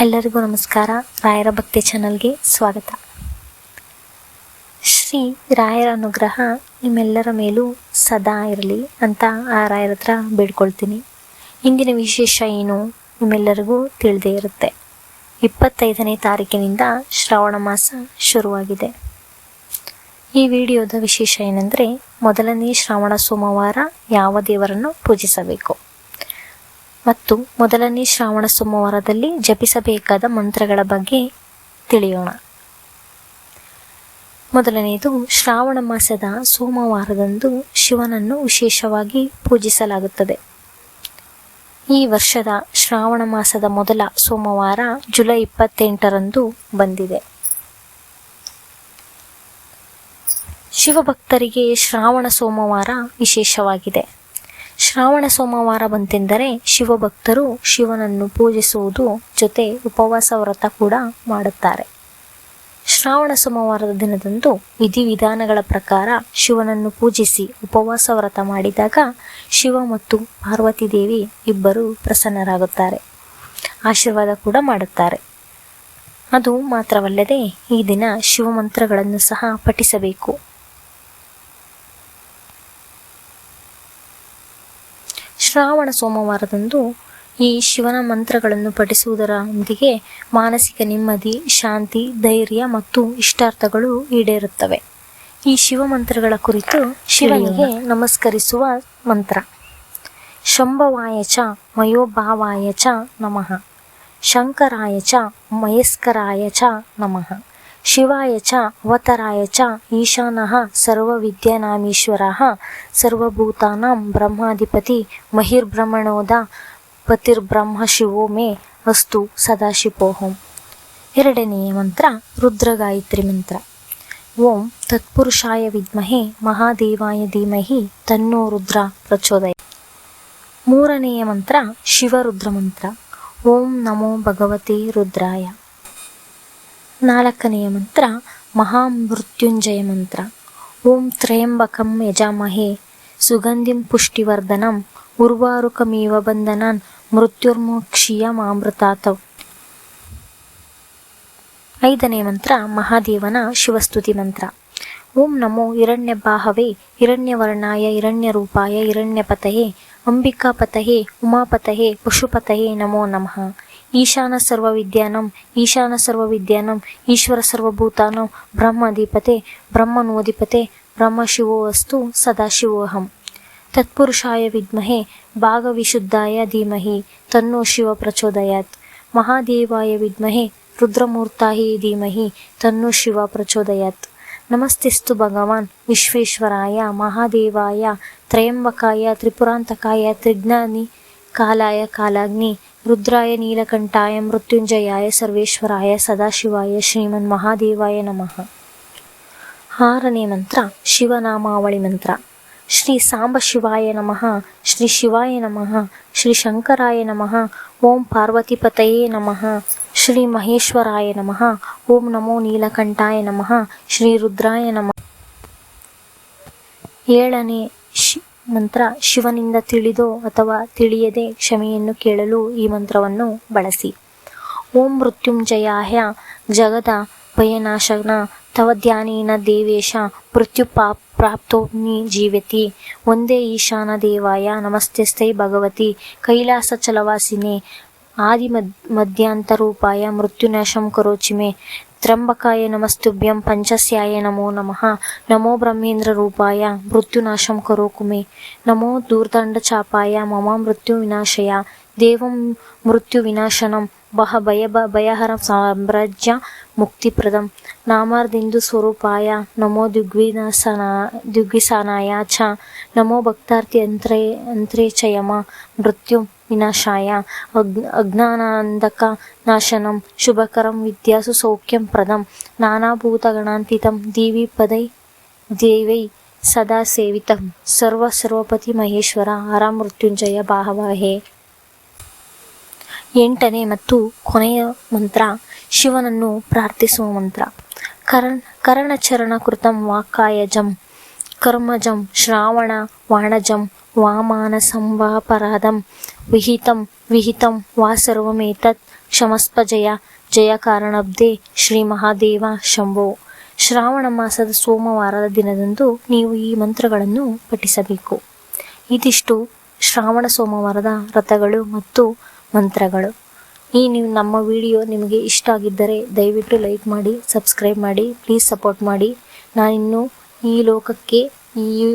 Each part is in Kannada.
ಎಲ್ಲರಿಗೂ ನಮಸ್ಕಾರ. ರಾಯರ ಭಕ್ತಿ ಚಾನಲ್ಗೆ ಸ್ವಾಗತ. ಶ್ರೀ ರಾಯರ ಅನುಗ್ರಹ ನಿಮ್ಮೆಲ್ಲರ ಮೇಲೂ ಸದಾ ಇರಲಿ ಅಂತ ಆ ರಾಯರ ಹತ್ರ ಬೇಡ್ಕೊಳ್ತೀನಿ. ಇಂದಿನ ವಿಶೇಷ ಏನು ನಿಮ್ಮೆಲ್ಲರಿಗೂ ತಿಳಿದೇ ಇರುತ್ತೆ. 25ನೇ ತಾರೀಕಿನಿಂದ ಶ್ರಾವಣ ಮಾಸ ಶುರುವಾಗಿದೆ. ಈ ವಿಡಿಯೋದ ವಿಶೇಷ ಏನೆಂದರೆ, ಮೊದಲನೇ ಶ್ರಾವಣ ಸೋಮವಾರ ಯಾವ ದೇವರನ್ನು ಪೂಜಿಸಬೇಕು ಮತ್ತು ಮೊದಲನೇ ಶ್ರಾವಣ ಸೋಮವಾರದಲ್ಲಿ ಜಪಿಸಬೇಕಾದ ಮಂತ್ರಗಳ ಬಗ್ಗೆ ತಿಳಿಯೋಣ. ಮೊದಲನೆಯದು, ಶ್ರಾವಣ ಮಾಸದ ಸೋಮವಾರದಂದು ಶಿವನನ್ನು ವಿಶೇಷವಾಗಿ ಪೂಜಿಸಲಾಗುತ್ತದೆ. ಈ ವರ್ಷದ ಶ್ರಾವಣ ಮಾಸದ ಮೊದಲ ಸೋಮವಾರ ಜುಲೈ 28ರಂದು ಬಂದಿದೆ. ಶಿವಭಕ್ತರಿಗೆ ಶ್ರಾವಣ ಸೋಮವಾರ ವಿಶೇಷವಾಗಿದೆ. ಶ್ರಾವಣ ಸೋಮವಾರ ಬಂತೆಂದರೆ ಶಿವಭಕ್ತರು ಶಿವನನ್ನು ಪೂಜಿಸುವುದು ಜೊತೆ ಉಪವಾಸ ವ್ರತ ಕೂಡ ಮಾಡುತ್ತಾರೆ. ಶ್ರಾವಣ ಸೋಮವಾರದ ದಿನದಂದು ವಿಧಿವಿಧಾನಗಳ ಪ್ರಕಾರ ಶಿವನನ್ನು ಪೂಜಿಸಿ ಉಪವಾಸ ವ್ರತ ಮಾಡಿದಾಗ ಶಿವ ಮತ್ತು ಪಾರ್ವತಿ ದೇವಿ ಇಬ್ಬರು ಪ್ರಸನ್ನರಾಗುತ್ತಾರೆ, ಆಶೀರ್ವಾದ ಕೂಡ ಮಾಡುತ್ತಾರೆ. ಅದು ಮಾತ್ರವಲ್ಲದೆ ಈ ದಿನ ಶಿವಮಂತ್ರಗಳನ್ನು ಸಹ ಪಠಿಸಬೇಕು. ಶ್ರಾವಣ ಸೋಮವಾರದಂದು ಈ ಶಿವನ ಮಂತ್ರಗಳನ್ನು ಪಠಿಸುವುದರೊಂದಿಗೆ ಮಾನಸಿಕ ನೆಮ್ಮದಿ, ಶಾಂತಿ, ಧೈರ್ಯ ಮತ್ತು ಇಷ್ಟಾರ್ಥಗಳು ಈಡೇರುತ್ತವೆ. ಈ ಶಿವ ಮಂತ್ರಗಳ ಕುರಿತು ಶಿವನಿಗೆ ನಮಸ್ಕರಿಸುವ ಮಂತ್ರ: ಶಂಭವಾಯ ಚ ಮಯೋಭಾವಾಯ ಚ ನಮಃ, ಶಂಕರಾಯ ಚ ಮಯಸ್ಕರಾಯ ಚ ನಮಃ, ಶಿವಾಯ ಚ ಅವತರಾಯ ಚ ಈಶಾನಃ ಸರ್ವವಿದ್ಯಾನಾಮೀಶ್ವರಃ ಸರ್ವಭೂತಾನಾಂ ಬ್ರಹ್ಮಾಧಿಪತಿ ಮಹಿರ್ಬ್ರಹ್ಮಣೋದ ಪತಿರ್ಬ್ರಹ್ಮ ಶಿವೋ ಮೇ ಅಸ್ತು ಸದಾಶಿವೋಹಂ. ಎರಡನೆಯ ಮಂತ್ರ ರುದ್ರಗಾಯತ್ರಿ ಮಂತ್ರ: ಓಂ ತತ್ಪುರುಷಾಯ ವಿದ್ಮಹೆ ಮಹಾದೇವಾಯ ಧೀಮಹಿ ತನ್ನೋ ರುದ್ರ ಪ್ರಚೋದಯಾತ್. ಮೂರನೆಯ ಮಂತ್ರ ಶಿವರುದ್ರ ಮಂತ್ರ: ಓಂ ನಮೋ ಭಗವತೆ ರುದ್ರಾಯ. ನಾಲ್ಕನೆಯ ಮಂತ್ರ ಮಹಾಮೃತ್ಯುಂಜಯ ಮಂತ್ರ: ಓಂ ತ್ರಯಂಬಕಂ ಯಜಾಮಹೇ ಸುಗಂಧಿಂ ಪುಷ್ಟಿವರ್ಧನಂ ಉರ್ವಾರುಕಮಿವ ಬಂಧನಾನ್ ಮೃತ್ಯುರ್ಮೋಕ್ಷೀಯಮಾಮೃತಾತ್. ಐದನೇ ಮಂತ್ರ ಮಹಾದೇವನ ಶಿವಸ್ತುತಿ ಮಂತ್ರ: ಓಂ ನಮೋ ಹಿರಣ್ಯಬಾಹವೇ ಹಿರಣ್ಯವರ್ಣಾಯ ಹಿರಣ್ಯರೂಪಾಯ ಹಿರಣ್ಯಪತಯೇ ಅಂಬಿಕಾಪತಯೇ ಉಮಾಪತಯೇ ಪಶುಪತಯೇ ನಮೋ ನಮಃ. ಈಶಾನ ಸರ್ವವಿದ್ಯಾನಂ ಈಶಾನ ಸರ್ವವಿದ್ಯಾನಂ ಈಶ್ವರ ಸರ್ವಭೂತಾನಂ ಬ್ರಹ್ಮಾಧಿಪತೆ ಬ್ರಹ್ಮನೋಧಿಪತೆ ಬ್ರಹ್ಮಶಿವೋ ಅಸ್ತು ಸದಾಶಿವೋಹಂ. ತತ್ಪುರುಷಾಯ ವಿದ್ಮಹೆ ಭಾಗವಿಶುದ್ಧಾಯ ಧೀಮಹಿ ತನ್ನೋ ಶಿವ ಪ್ರಚೋದಯಾತ್. ಮಹಾದೇವಾಯ ವಿದ್ಮಹೆ ರುದ್ರಮೂರ್ತಾಯ ಧೀಮಹಿ ತನ್ನೋ ಶಿವ ಪ್ರಚೋದಯಾತ್. ನಮಸ್ತೆಸ್ತು ಭಗವಾನ್ ವಿಶ್ವೇಶ್ವರಾಯ ಮಹಾದೇವಾಯ ತ್ರಯಂಬಕಾಯ ತ್ರಿಪುರಾಂತಕಾಯ ತ್ರಿಜ್ಞಾನಿ ಕಾಲಾಯ ಕಾಲಾಗ್ನಿ ರುದ್ರಾಯ ನೀಲಕಂಠಾಯ ಮೃತ್ಯುಂಜಯಾಯ ಸರ್ವೇಶ್ವರಾಯ ಸದಾಶಿವಾಯ ಶ್ರೀಮನ್ ಮಹಾದೇವಾಯ ನಮಃ. ಆರನೇ ಮಂತ್ರ ಶಿವನಾಮಾವಳಿ ಮಂತ್ರ: ಶ್ರೀ ಸಾಂಬ ಶಿವಾಯ ನಮಃ, ಶ್ರೀ ಶಿವಾಯ ನಮಃ, ಶ್ರೀ ಶಂಕರಾಯ ನಮಃ, ಓಂ ಪಾರ್ವತಿಪತಯೇ ನಮಃ, ಶ್ರೀ ಮಹೇಶ್ವರಾಯ ನಮಃ, ಓಂ ನಮೋ ನೀಲಕಂಠಾಯ ನಮಃ, ಶ್ರೀ ರುದ್ರಾಯ ನಮಃ. ಏಳನೇ ಮಂತ್ರ ಶಿವನಿಂದ ತಿಳಿದೋ ಅಥವಾ ತಿಳಿಯದೆ ಕ್ಷಮೆಯನ್ನು ಕೇಳಲು ಈ ಮಂತ್ರವನ್ನು ಬಳಸಿ: ಓಂ ಮೃತ್ಯುಂಜಯಾಯ ಜಗದ ಭಯನಾಶನ ತವ ಧ್ಯಾನೇನ ದೇವೇಶ ಮೃತ್ಯು ಪ್ರಾಪ್ತೋಮ್ನಿ ಜೀವತಿ ಒಂದೇ ಈಶಾನ ದೇವಾಯ ನಮಸ್ತೆಸ್ತೈ ಭಗವತಿ ಕೈಲಾಸ ಚಲವಾಸಿನೇ ಆದಿ ಮಧ್ಯಾಂತರೂಪಾಯ ಮೃತ್ಯುನಾಶಂ ಕರೋಚಿ ಮೇ ತ್ರ್ಯಂಬಕಾಯ ನಮಸ್ತುಭ್ಯಂ ಪಂಚಸ್ಯಾಯ ನಮೋ ನಮಃ. ನಮೋ ಬ್ರಹ್ಮೇಂದ್ರ ರೂಪಾಯ ಮೃತ್ಯುನಾಶಂ ಕರೋಕು ಮೇ. ನಮೋ ದೂರ್ದಂಡಚಾಪಾಯ ಮಮ ಮೃತ್ಯು ವಿನಾಶಯ ದೇವಂ ಮೃತ್ಯು ವಿನಾಶನಂ ಭಯಹರ ಸಾಮ್ರಾಜ್ಯ ಮುಕ್ತಿಪ್ರದಂ. ನಾಮಾರ್ದಿಂದು ಸ್ವರೂಪಾಯ ನಮೋ ದಿಗ್ವಿಸಾನಾಯ ಚ. ನಮೋ ಭಕ್ತಾರ್ಥಿ ಅಂತ್ರೇ ಚ ಯಮ ಮೃತ್ಯು ವಿನಾಶಾಯ ಅಜ್ಞಾನಾಂಧಕ ನಾಶನಂ ಶುಭಕರಂ ವಿದ್ಯಾಸು ಸೌಖ್ಯಂ ಪ್ರದಂ ನಾನಾಭೂತಗಣಾಂತಿತಂ ದಿವಿ ಪದೈ ದೇವೈ ಸದಾ ಸೇವಿತಂ ಸರ್ವಪತಿ ಮಹೇಶ್ವರ ಹರ ಮೃತ್ಯುಂಜಯ ಬಾಹವಹೇ. ಎಂಟನೇ ಮತ್ತು ಕೊನೆಯ ಮಂತ್ರ ಶಿವನನ್ನು ಪ್ರಾರ್ಥಿಸುವ ಮಂತ್ರ: ಕರ್ಣಚರಣ ಕೃತಂ ವಾಕ್ಕಾಯಜಂ ಕರ್ಮಜಂ ಶ್ರಾವಣ ವಾಣಜಂ ವಾಮಾನಸಂವಾಪರಾಧಂ ವಿಹಿತಂ ವಿಹಿತಂ ವಾ ಸರ್ವಮೇತತ್ ಕ್ಷಮಸ್ಪ ಜಯ ಜಯ ಕಾರಣಾಬ್ಧೆ ಶ್ರೀ ಮಹಾದೇವ ಶಂಭೋ. ಶ್ರಾವಣ ಮಾಸದ ಸೋಮವಾರದ ದಿನದಂದು ನೀವು ಈ ಮಂತ್ರಗಳನ್ನು ಪಠಿಸಬೇಕು. ಇದಿಷ್ಟು ಶ್ರಾವಣ ಸೋಮವಾರದ ವ್ರತಗಳು ಮತ್ತು ಮಂತ್ರಗಳು. ನೀವು ನಮ್ಮ ವಿಡಿಯೋ ನಿಮಗೆ ಇಷ್ಟ ಆಗಿದ್ದರೆ ದಯವಿಟ್ಟು ಲೈಕ್ ಮಾಡಿ, ಸಬ್ಸ್ಕ್ರೈಬ್ ಮಾಡಿ, ಪ್ಲೀಸ್ ಸಪೋರ್ಟ್ ಮಾಡಿ. ನಾನಿನ್ನು ಈ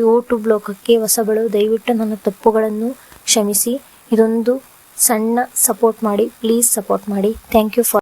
ಯೂಟ್ಯೂಬ್ ಲೋಕಕ್ಕೆ ಹೊಸಬಳು. ದಯವಿಟ್ಟು ನನ್ನ ತಪ್ಪುಗಳನ್ನು ಕ್ಷಮಿಸಿ. ಇದೊಂದು ಸಣ್ಣ ಸಪೋರ್ಟ್ ಮಾಡಿ, ಪ್ಲೀಸ್ ಸಪೋರ್ಟ್ ಮಾಡಿ. Thank you for